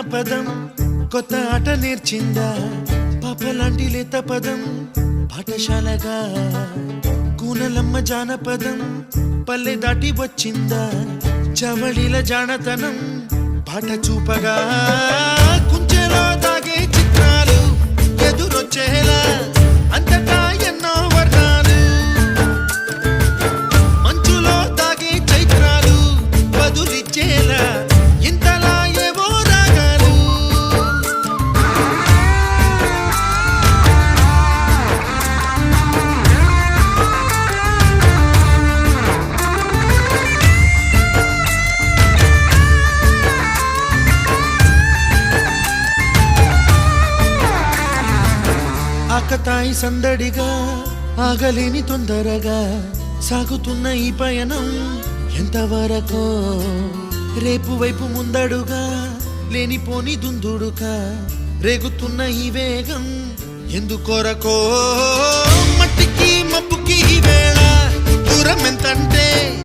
జానపదం కొత్త ఆట నేర్చిందా పాపలాంటి లేత పదం పాఠశాలగా కూనలమ్మ జానపదం పల్లె దాటి వచ్చిందా చవళిల జానతనం పాట చూపగా కుంచెలో దాగే చిత్రాలు ఎదురొచ్చేలా అంతటా ఎన్నో వర్ణాలు మంచులో దాగే చైత్రాలు బదులిచ్చేలా ఇంతలా ఏవో రాగాలు ఆకతాయి సందడిగా ఆగలేని తొందరగా సాగుతున్న ఈ పయనం ఎంతవరకో రేపు వైపు ముందడుగా లేనిపోని దుందుడుగా రేగుతున్న ఈ వేగం ఎందుకొరకో మట్టికి మబ్బుకి ఈ వేళ దూరం ఎంతంటే